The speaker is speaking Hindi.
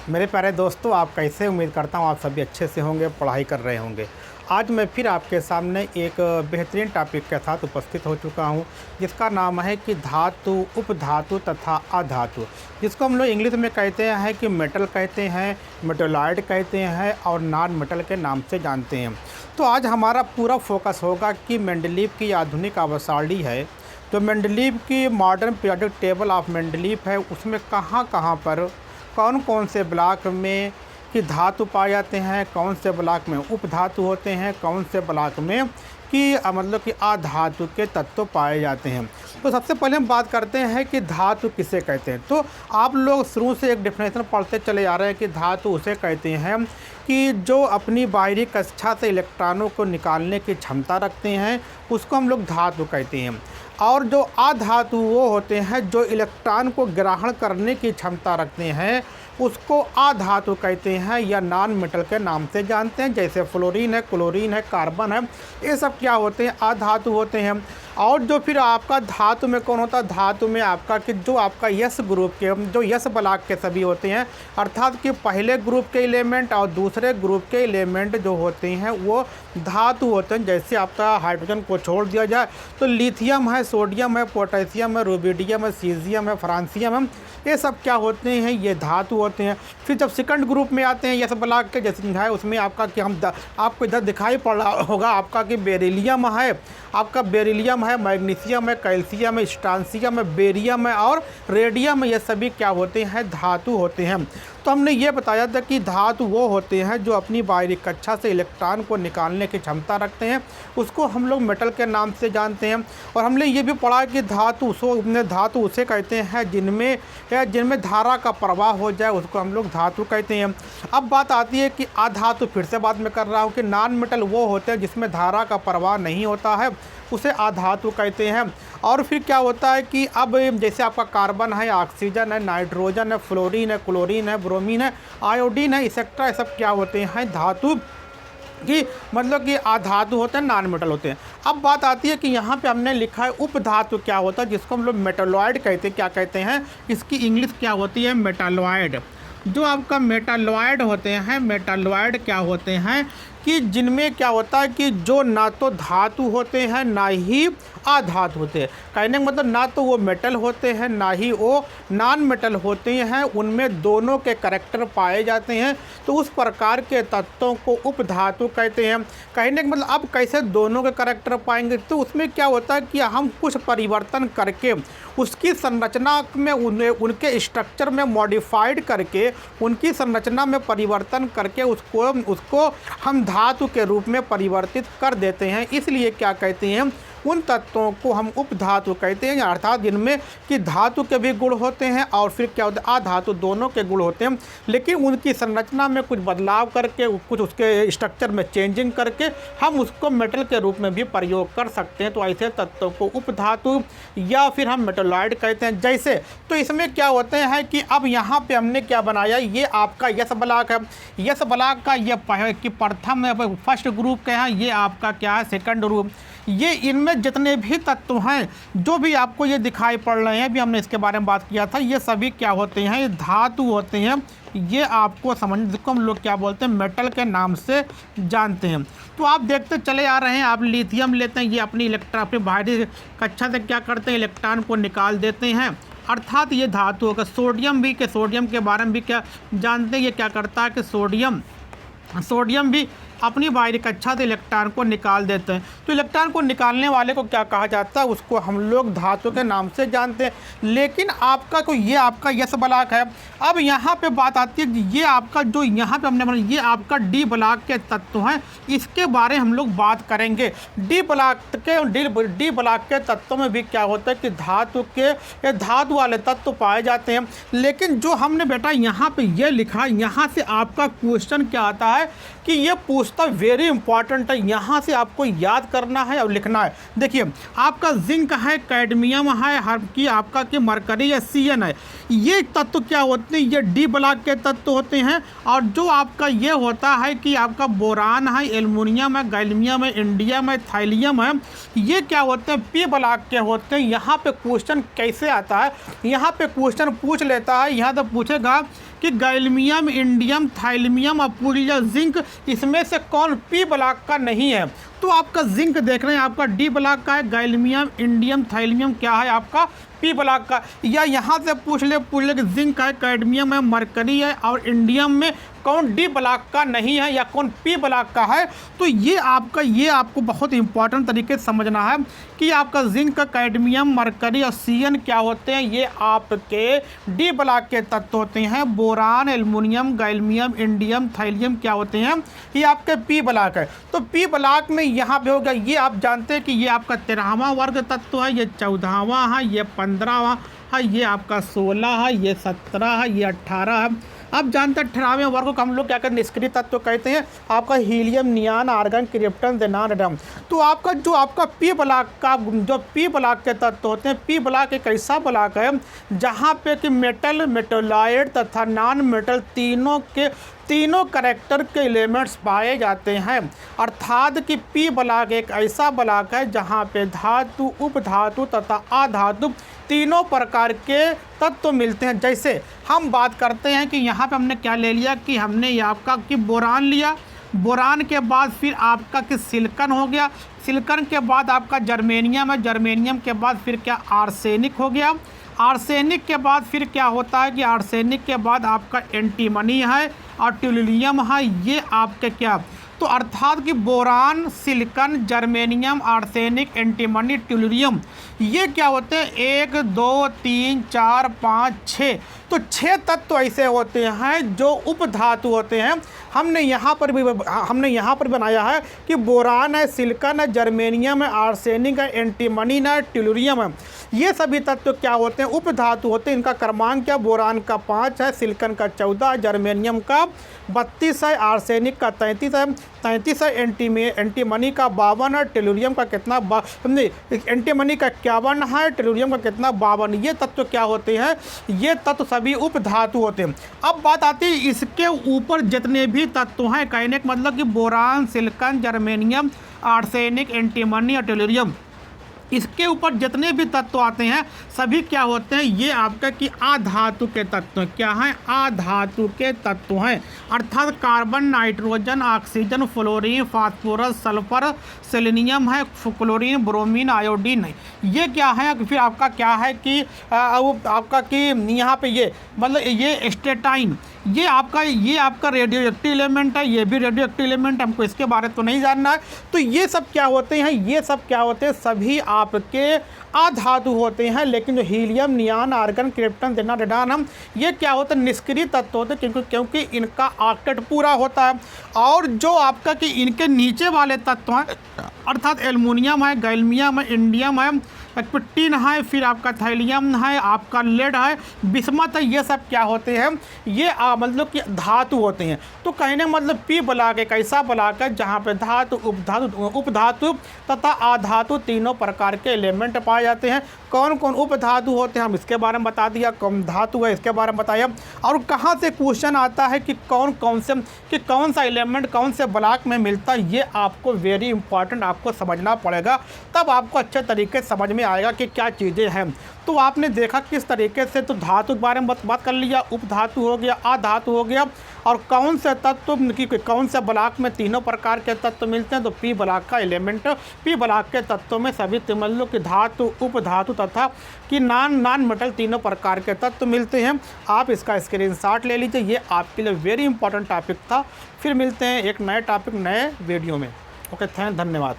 मेरे प्यारे दोस्तों, आप कैसे? उम्मीद करता हूँ आप सभी अच्छे से होंगे, पढ़ाई कर रहे होंगे। आज मैं फिर आपके सामने एक बेहतरीन टॉपिक के साथ उपस्थित हो चुका हूँ, जिसका नाम है कि धातु, उपधातु तथा अधातु, जिसको हम लोग इंग्लिश में कहते हैं कि मेटल कहते हैं, मेटलॉइड कहते हैं और नॉन मेटल के नाम से जानते हैं। तो आज हमारा पूरा फोकस होगा कि मेंडलीव की आधुनिक आवर्सावली है, जो मेंडलीव की modern periodic table of Mendeleev है, उसमें कहाँ कहाँ पर कौन कौन से ब्लॉक में कि धातु पाए जाते हैं, कौन से ब्लॉक में उपधातु होते हैं, कौन से ब्लॉक में कि मतलब कि अधातु के तत्व पाए जाते हैं। तो सबसे पहले हम बात करते हैं कि धातु किसे कहते हैं। तो आप लोग शुरू से एक डेफिनेशन पढ़ते चले आ रहे हैं कि धातु उसे कहते हैं कि जो अपनी बाहरी कक्षा से इलेक्ट्रॉनों को निकालने की क्षमता रखते हैं, उसको हम लोग धातु कहते हैं। और जो अधातु वो होते हैं जो इलेक्ट्रॉन को ग्रहण करने की क्षमता रखते हैं, उसको अधातु कहते हैं या नॉन मेटल के नाम से जानते हैं। जैसे फ्लोरीन है, क्लोरीन है, कार्बन है, ये सब क्या होते हैं? अधातु होते हैं। और जो फिर आपका धातु में कौन होता है? धातु में आपका कि जो आपका यस ग्रुप के, जो यस ब्लॉक के सभी होते हैं, अर्थात कि पहले ग्रुप के एलिमेंट और दूसरे ग्रुप के एलिमेंट जो होते हैं वो धातु होते हैं। जैसे आपका हाइड्रोजन को छोड़ दिया जाए तो लिथियम है, सोडियम है, पोटेशियम है, रुबिडियम है, सीजियम है, फ्रांसियम है, ये सब क्या होते हैं? ये धातु होते हैं। फिर जब सेकंड ग्रुप में आते हैं यस ब्लॉक के, जैसे है उसमें आपका कि हम आपको इधर दिखाई पड़ रहा होगा आपका कि बेरिलियम है, आपका बेरिलियम है, मैग्नीशियम है, कैल्शियम है, स्ट्रांसियम है, बेरियम है और रेडियम है, ये सभी क्या होते हैं? धातु होते हैं। तो हमने ये बताया था कि धातु वो होते हैं जो अपनी बाहरी कक्षा से इलेक्ट्रॉन को निकालने की क्षमता रखते हैं, उसको हम लोग मेटल के नाम से जानते हैं। और हमने ये भी पढ़ा कि धातु उसे कहते हैं जिनमें धारा का प्रवाह हो जाए, उसको हम लोग धातु कहते हैं। अब बात आती है कि अधातु, फिर से बात मैं कर रहा हूँ कि नॉन मेटल वो होते हैं जिसमें धारा का प्रवाह नहीं होता है, उसे अधातु कहते हैं। और फिर क्या होता है कि अब जैसे आपका कार्बन है, ऑक्सीजन है, नाइट्रोजन है, फ्लोरीन है, क्लोरीन है, ब्रोमीन है, आयोडीन है, एक्सेट्रा, ये सब क्या होते हैं? धातु कि मतलब कि अधातु होते हैं, नॉन मेटल होते हैं। अब बात आती है कि यहाँ पे हमने लिखा है उपधातु क्या होता है, जिसको हम लोग मेटलॉइड कहते हैं। क्या कहते हैं? इसकी इंग्लिश क्या होती है? मेटलॉइड। जो आपका मेटलॉइड होते हैं, मेटलॉइड क्या होते हैं कि जिनमें क्या होता है कि जो ना तो धातु होते हैं ना ही अधातु होते हैं। कहने का मतलब ना तो वो मेटल होते हैं ना ही वो नॉन मेटल होते हैं, उनमें दोनों के करैक्टर पाए जाते हैं। तो उस प्रकार के तत्वों को उपधातु कहते हैं। कहने का मतलब अब कैसे दोनों के करैक्टर पाएंगे? तो उसमें क्या होता है कि हम कुछ परिवर्तन करके उसकी संरचना में उनके स्ट्रक्चर में मॉडिफाइड करके, उनकी संरचना में परिवर्तन करके उसको हम धातु के रूप में परिवर्तित कर देते हैं। इसलिए क्या कहते हैं? उन तत्वों को हम उपधातु कहते हैं, अर्थात जिनमें कि धातु के भी गुण होते हैं और फिर क्या होता है? अधातु दोनों के गुण होते हैं, लेकिन उनकी संरचना में कुछ बदलाव करके, कुछ उसके स्ट्रक्चर में चेंजिंग करके हम उसको मेटल के रूप में भी प्रयोग कर सकते हैं। तो ऐसे तत्वों को उपधातु या फिर हम मेटलॉइड कहते हैं। जैसे तो इसमें क्या होते हैं कि अब यहाँ पे हमने क्या बनाया, ये आपका यस ब्लॉक है। यस ब्लॉक का ये कि प्रथम फर्स्ट ग्रुप के हैं, ये आपका क्या है? Second group. ये इनमें जितने भी तत्व हैं जो भी आपको ये दिखाई पड़ रहे हैं, अभी हमने इसके बारे में बात किया था, ये सभी क्या होते हैं? ये धातु होते हैं। ये आपको समझ, जिसको हम लोग क्या बोलते हैं? मेटल के नाम से जानते हैं। तो आप देखते चले आ रहे हैं, आप लिथियम लेते हैं, ये अपनी बाहरी कक्षा से क्या करते हैं? इलेक्ट्रॉन को निकाल देते हैं, अर्थात ये धातु होगा। सोडियम के बारे में भी क्या जानते हैं? ये क्या करता है कि सोडियम भी अपनी बाहरी कक्षा से इलेक्ट्रॉन को निकाल देते हैं। तो इलेक्ट्रॉन को निकालने वाले को क्या कहा जाता है? उसको हम लोग धातु के नाम से जानते हैं। लेकिन आपका को ये आपका यस ब्लॉक है। अब यहाँ पे बात आती है, ये आपका जो यहाँ पे हमने बनाया, ये आपका डी ब्लॉक के तत्व हैं, इसके बारे हम लोग बात करेंगे। डी ब्लॉक के तत्वों में भी क्या होता है कि धातु वाले तत्व पाए जाते हैं। लेकिन जो हमने बेटा यहाँ पे ये लिखा, यहाँ से आपका क्वेश्चन क्या आता है कि ये पूछता वेरी इंपॉर्टेंट है, यहाँ से आपको याद करना है और लिखना है। देखिए आपका जिंक है, कैडमियम है, हर की आपका कि मरकरी या CN है, ये तत्व क्या होते हैं? ये डी ब्लॉक के तत्व होते हैं। और जो आपका ये होता है कि आपका बोरान है, एल्युमिनियम है, गैलियम है, इंडियम है, थाइलियम है, ये क्या होते हैं? पी ब्लॉक के होते हैं। यहाँ पे क्वेश्चन कैसे आता है? यहाँ पे क्वेश्चन पूछ लेता है, यहाँ तो पूछेगा कि गैलियम, इंडियम, थाइलमियम और पुरिया जिंक, इसमें से कौन पी ब्लॉक का नहीं है। तो आपका जिंक देख रहे हैं आपका डी ब्लॉक का है, गैलियम, इंडियम, थाइलमियम क्या है आपका पी ब्लॉक का। या यहाँ से पूछ ले कि जिंक है, कैडमियम है, मरकरी है और इंडियम में कौन डी ब्लॉक का नहीं है या कौन पी ब्लॉक का है। तो ये आपको बहुत इंपॉर्टेंट तरीके से समझना है कि आपका जिंक, कैडमियम, मरकरी और सीएन क्या होते हैं। ये आपके डी ब्लॉक के तत्व होते हैं। बोरान, एल्युमिनियम, गैलियम, इंडियम, थाइलियम क्या होते हैं, ये आपके पी ब्लॉक है। तो पी ब्लॉक में यहाँ पे हो गया, ये आप जानते हैं कि ये आपका 13वां वर्ग तत्व है, ये 14वां है, ये 15वां है, ये आपका 16 है, ये 17 है, ये 18 है। आप जानते हैं 18वें वर्ग को हम लोग क्या कहते हैं, निष्क्रिय तत्व कहते हैं। आपका हीलियम, नियान, आर्गन, क्रिप्टन, जेनान, रेडियम। तो आपका पी ब्लॉक का जो पी ब्लॉक के तत्व होते हैं, पी ब्लॉक एक ऐसा ब्लॉक है जहाँ पे कि मेटल, मेटोलाइट तथा नॉन मेटल तीनों कैरेक्टर के एलिमेंट्स पाए जाते हैं। अर्थात कि पी ब्लॉक एक ऐसा ब्लॉक है जहाँ पे धातु, उपधातु तथा अधातु तीनों प्रकार के तत्व मिलते हैं। जैसे हम बात करते हैं कि यहाँ पे हमने क्या ले लिया कि हमने ये आपका कि बोरान लिया, बोरान के बाद फिर आपका कि सिलिकॉन हो गया, सिलिकॉन के बाद आपका जर्मेनियम है, जर्मेनियम के बाद फिर क्या आर्सेनिक हो गया, आर्सेनिक के बाद फिर क्या होता है कि आर्सेनिक के बाद आपका एंटीमनी है और ट्यूलियम है। ये आपके क्या, तो अर्थात कि boron, silicon, germanium, arsenic, antimony, thulium ये क्या होते हैं 1 2 3 4 5 6। तो 6 तत्व ऐसे होते हैं जो उपधातु होते हैं। हमने यहाँ पर बनाया है कि बोरान है, सिलिकॉन है, जर्मेनियम है, आर्सेनिक है, एंटीमनी है, ट्यूलियम है। ये सभी तत्व क्या होते हैं, उपधातु होते हैं। इनका क्रमांक क्या, बोरान का 5 है, सिलिकॉन का 14 है, जर्मेनियम का 32 है, आर्सेनिक का 33 है, एंटीमनी का 52 है, टेलुरियम का कितना एंटीमनी का 51 है, टेलुरियम का कितना 52। ये तत्व क्या होते हैं, ये तत्व सभी उपधातु होते हैं। अब बात आती है इसके ऊपर जितने भी तत्व हैं, कहने का मतलब कि boron, silicon, germanium, arsenic, antimony और टेलुरियम, इसके ऊपर जितने भी तत्व आते हैं सभी क्या होते हैं, ये आपका कि अधातु के तत्व हैं। क्या हैं, अधातु के तत्व हैं। अर्थात carbon, nitrogen, oxygen, fluorine, phosphorus, sulphur, selenium है, क्लोरीन, ब्रोमीन, आयोडीन है। ये क्या है, फिर आपका क्या है कि आपका कि यहाँ पे ये मतलब ये स्टेटाइन, ये आपका रेडियो एक्टिव एलिमेंट है, ये भी रेडियो एक्टिव एलिमेंट, हमको इसके बारे में तो नहीं जानना है। तो ये सब क्या होते हैं, ये सब क्या होते हैं, सभी आपके अधातु होते हैं। लेकिन जो हीलियम, नियान, आर्गन, क्रिप्टन, जेनान, रेडियम ये क्या होते हैं, निष्क्रिय तत्व होते हैं क्योंकि इनका ऑक्टेट पूरा होता है। और जो आपका कि इनके नीचे वाले तत्व हैं अर्थात एल्युमिनियम है, गैलियम है, इंडियम है, टिन है, फिर आपका थाइलियम है, आपका लेड है, बिस्मथ है, ये सब क्या होते हैं, ये मतलब कि धातु होते हैं। तो कहने मतलब पी ब्लॉक एक ऐसा ब्लॉक है जहाँ पे धातु, उपधातु तथा अधातु तीनों प्रकार के एलिमेंट पाए जाते हैं। कौन कौन उपधातु होते हैं हम इसके बारे में बता दिया, कौन धातु है इसके बारे में बताया, और कहाँ से क्वेश्चन आता है कि कौन सा एलिमेंट कौन से ब्लॉक में मिलता है, ये आपको वेरी इंपॉर्टेंट आपको समझना पड़ेगा। तब आपको अच्छे तरीके से समझ में आएगा कि क्या चीज़ें हैं। तो आपने देखा किस तरीके से, तो धातु के बारे में बात कर लिया, उपधातु हो गया, अधातु हो गया, और कौन से तत्व कौन से ब्लॉक में तीनों प्रकार के तत्व मिलते हैं। तो पी ब्लॉक का एलिमेंट, पी ब्लॉक के तत्वों में सभी मतलब कि धातु, उपधातु तथा कि नॉन मेटल तीनों प्रकार के तत्व मिलते हैं। आप इसका स्क्रीनशॉट ले लीजिए, ये आपके लिए वेरी इंपॉर्टेंट टॉपिक था। फिर मिलते हैं एक नए टॉपिक नए वीडियो में। ओके, धन्यवाद।